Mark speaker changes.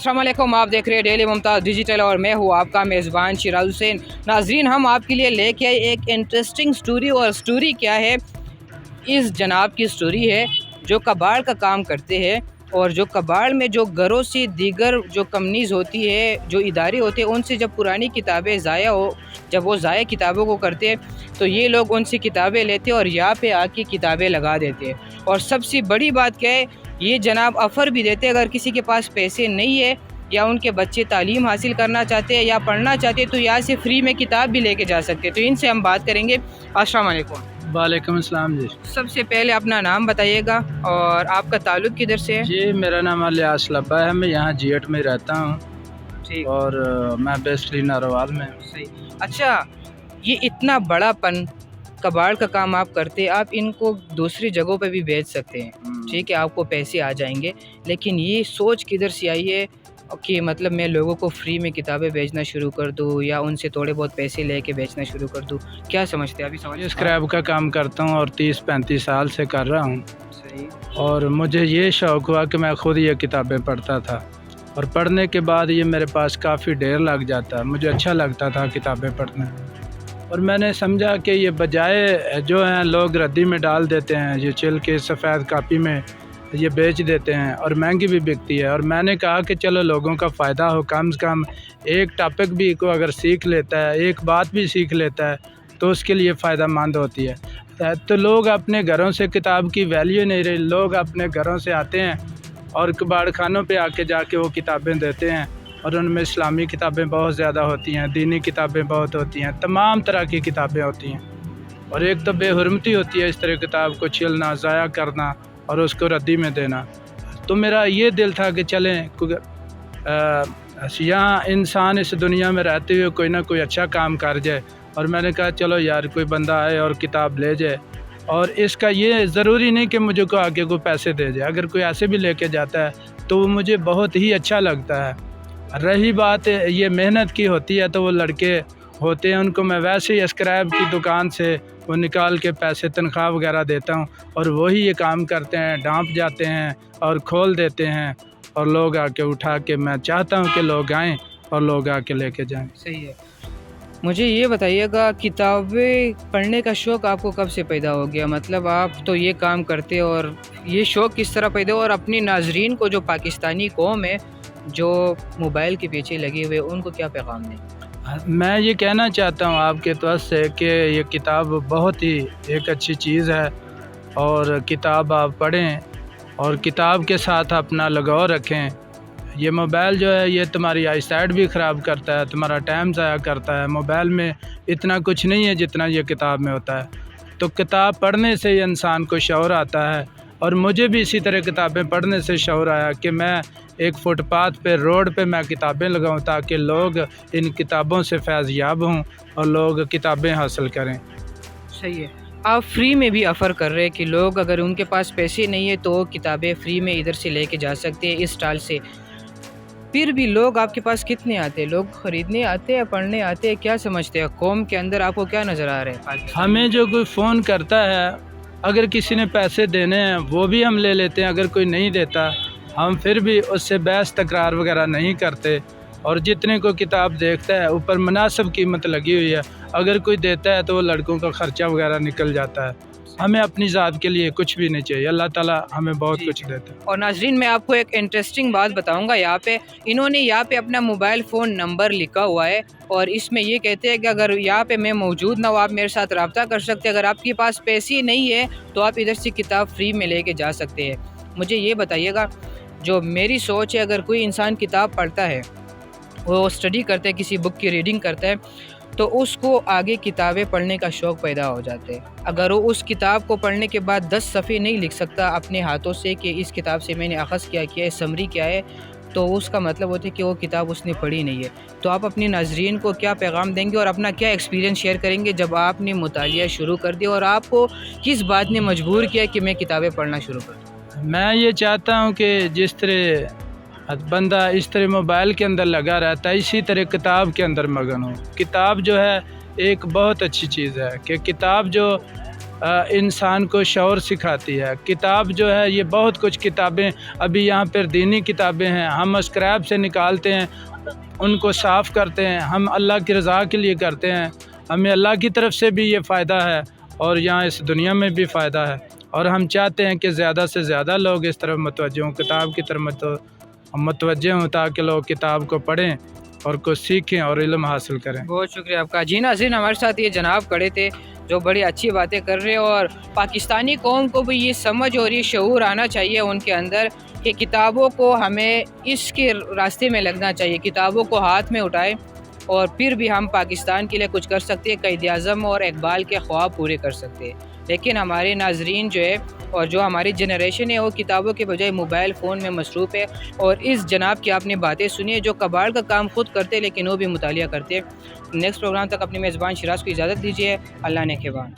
Speaker 1: अस्सलाम वालेकुम, आप देख रहे हैं डेली मुमताज़ डिजिटल और मैं हूँ आपका मेज़बान शिराज हुसैन। नाज़रीन, हम आपके लिए लेके आए एक इंटरेस्टिंग स्टोरी। और स्टोरी क्या है? इस जनाब की स्टोरी है जो कबाड़ का काम करते हैं और जो कबाड़ में जो घरों से दीगर जो कंपनीज़ होती है, जो इदारे होते हैं, उनसे जब पुरानी किताबें ज़ाया हो, जब वो ज़ाया किताबों को करते हैं तो ये लोग उनसे किताबें लेते हैं और यहाँ पे आके किताबें लगा देते हैं। और सबसे बड़ी बात क्या है, ये जनाब ऑफ़र भी देते हैं, अगर किसी के पास पैसे नहीं है या उनके बच्चे तालीम हासिल करना चाहते हैं या पढ़ना चाहते हैं तो यहाँ से फ्री में किताब भी लेके जा सकते हैं। तो इनसे हम बात करेंगे। अस्सलाम वालेकुम।
Speaker 2: वालेकुम अस्सलाम जी।
Speaker 1: सबसे पहले अपना नाम बताइएगा और आपका ताल्लुक़ किधर से है?
Speaker 2: जी, मेरा नाम अलियास लब्बा है, मैं यहाँ जीएट में रहता हूँ
Speaker 1: ठीक,
Speaker 2: और मैं बेसिकली नारोवाल में हूँ।
Speaker 1: सही। अच्छा, ये इतना बड़ापन कबाड़ का काम आप करते हैं, आप इनको दूसरी जगहों पे भी बेच सकते हैं, ठीक है, आपको पैसे आ जाएंगे। लेकिन ये सोच किधर से आई है कि मतलब मैं लोगों को फ्री में किताबें बेचना शुरू कर दूँ या उनसे थोड़े बहुत पैसे लेके बेचना शुरू कर दूँ? क्या समझते हैं? अभी समझ
Speaker 2: स्क्रैप का काम करता हूँ और 30-35 साल से कर रहा हूँ।
Speaker 1: सही।
Speaker 2: और मुझे ये शौक़ हुआ कि मैं ख़ुद ये किताबें पढ़ता था और पढ़ने के बाद ये मेरे पास काफ़ी ढेर लग जाता, मुझे अच्छा लगता था किताबें पढ़ना। और मैंने समझा कि ये बजाय जो हैं लोग रद्दी में डाल देते हैं, ये छिल के सफ़ेद कापी में ये बेच देते हैं और महंगी भी बिकती है। और मैंने कहा कि चलो लोगों का फ़ायदा हो, कम से कम एक टॉपिक भी को अगर सीख लेता है, एक बात भी सीख लेता है तो उसके लिए फ़ायदा मंद होती है। तो लोग अपने घरों से किताब की वैल्यू नहीं रही, लोग अपने घरों से आते हैं और कबाड़ खानों पे आके जाके वो किताबें देते हैं और उनमें इस्लामी किताबें बहुत ज़्यादा होती हैं, दीनी किताबें बहुत होती हैं, तमाम तरह की किताबें होती हैं। और एक तो बेहुरमती होती है इस तरह किताब को छीलना, ज़ाया करना और उसको रद्दी में देना। तो मेरा ये दिल था कि चलें यहाँ इंसान इस दुनिया में रहते हुए कोई ना कोई अच्छा काम कर जाए। और मैंने कहा चलो यार कोई बंदा आए और किताब ले जाए, और इसका ये ज़रूरी नहीं कि मुझे को आगे कोई पैसे दे जाए, अगर कोई ऐसे भी लेके जाता है तो वो मुझे बहुत ही अच्छा लगता है। रही बात ये मेहनत की होती है तो वो लड़के होते हैं, उनको मैं वैसे ही स्क्रैप की दुकान से वो निकाल के पैसे तनख्वाह वगैरह देता हूँ और वही ये काम करते हैं, ढांप जाते हैं और खोल देते हैं और लोग आके उठा के, मैं चाहता हूँ कि लोग आएँ और लोग आके लेके जाएँ।
Speaker 1: सही है। मुझे ये बताइएगा, किताबें पढ़ने का शौक़ आपको कब से पैदा हो गया? मतलब आप तो ये काम करते और ये शौक़ किस तरह पैदा हुआ? और अपनी नाज़रीन को, जो पाकिस्तानी कौम है जो मोबाइल के पीछे लगे हुए, उनको क्या पैगाम दें?
Speaker 2: मैं ये कहना चाहता हूँ आपके तरफ से कि ये किताब बहुत ही एक अच्छी चीज़ है और किताब आप पढ़ें और किताब के साथ अपना लगाव रखें। ये मोबाइल जो है ये तुम्हारी आईसाइट भी ख़राब करता है, तुम्हारा टाइम ज़ाया करता है। मोबाइल में इतना कुछ नहीं है जितना ये किताब में होता है। तो किताब पढ़ने से इंसान को शऊर आता है और मुझे भी इसी तरह किताबें पढ़ने से शऊर आया कि मैं एक फुटपाथ पे, रोड पे मैं किताबें लगाऊं ताकि लोग इन किताबों से फैज़याब हों और लोग किताबें हासिल करें।
Speaker 1: सही है। आप फ्री में भी ऑफ़र कर रहे हैं कि लोग अगर उनके पास पैसे नहीं है तो वो किताबें फ्री में इधर से लेके जा सकते हैं इस स्टॉल से। फिर भी लोग आपके पास कितने आते हैं? लोग ख़रीदने आते हैं, पढ़ने आते हैं? क्या समझते हैं कौम के अंदर आपको क्या नज़र आ रहा है पाकिस्तान?
Speaker 2: हमें जो कोई फ़ोन करता है, अगर किसी ने पैसे देने हैं वो भी हम ले लेते हैं, अगर कोई नहीं देता हम फिर भी उससे बहस तकरार वगैरह नहीं करते। और जितने को किताब देखता है ऊपर मुनासिब कीमत लगी हुई है, अगर कोई देता है तो वो लड़कों का ख़र्चा वगैरह निकल जाता है। हमें अपनी ज़ात के लिए कुछ भी नहीं चाहिए, अल्लाह ताला हमें बहुत कुछ देता है।
Speaker 1: और नाज़रीन, मैं आपको एक इंटरेस्टिंग बात बताऊंगा। यहाँ पे इन्होंने यहाँ पे अपना मोबाइल फ़ोन नंबर लिखा हुआ है और इसमें ये कहते हैं कि अगर यहाँ पे मैं मौजूद ना हो आप मेरे साथ रब्ता कर सकते हैं। अगर आपके पास पैसे नहीं है तो आप इधर से किताब फ्री में लेके जा सकते हैं। मुझे ये बताइएगा, जो मेरी सोच है, अगर कोई इंसान किताब पढ़ता है, वो स्टडी करता है, किसी बुक की रीडिंग करता है, तो उसको आगे किताबें पढ़ने का शौक़ पैदा हो जाता है। अगर वो उस किताब को पढ़ने के बाद 10 सफ़े नहीं लिख सकता अपने हाथों से कि इस किताब से मैंने अख़ज़ क्या किया है, समरी क्या है, तो उसका मतलब होता है कि वो किताब उसने पढ़ी नहीं है। तो आप अपनी नाज़रीन को क्या पैगाम देंगे और अपना क्या एक्सपीरियंस शेयर करेंगे जब आपने मुतालिया शुरू कर दिया और आपको किस बात ने मजबूर किया कि मैं किताबें पढ़ना शुरू कर दूँ?
Speaker 2: मैं ये चाहता हूँ कि जिस तरह बंदा इस तरह मोबाइल के अंदर लगा रहता है, इसी तरह किताब के अंदर मगन हो। किताब जो है एक बहुत अच्छी चीज़ है कि किताब जो इंसान को शौर सिखाती है। किताब जो है ये बहुत कुछ किताबें अभी यहाँ पर दीनी किताबें हैं, हम स्क्रैप से निकालते हैं, उनको साफ़ करते हैं, हम अल्लाह की रज़ा के लिए करते हैं, हमें अल्लाह की तरफ से भी ये फ़ायदा है और यहाँ इस दुनिया में भी फ़ायदा है। और हम चाहते हैं कि ज़्यादा से ज़्यादा लोग इस तरफ मुतवज्जे हों, किताब की तरफ मुतवज्जे हों, ताकि लोग किताब को पढ़ें और कुछ सीखें और इल्म हासिल करें।
Speaker 1: बहुत शुक्रिया आपका। जी नाज़रीन, हमारे साथ ये जनाब खड़े थे जो बड़ी अच्छी बातें कर रहे हैं, और पाकिस्तानी कौम को भी ये समझ और ये शऊर आना चाहिए उनके अंदर कि किताबों को हमें इसके रास्ते में लगना चाहिए, किताबों को हाथ में उठाएं और फिर भी हम पाकिस्तान के लिए कुछ कर सकते हैं, क़ायद आज़म और इकबाल के ख्वाब पूरे कर सकते हैं। लेकिन हमारे नाजरीन जो है और जो हमारी जनरेशन है वो किताबों के बजाय मोबाइल फ़ोन में मसरूफ़ है। और इस जनाब की आपने बातें सुनी है जो कबाड़ का काम खुद करते लेकिन वो भी मुतालिया करते। नेक्स्ट प्रोग्राम तक अपनी मेज़बान शिराज को इजाज़त दीजिए। अल्लाह ने खेबान।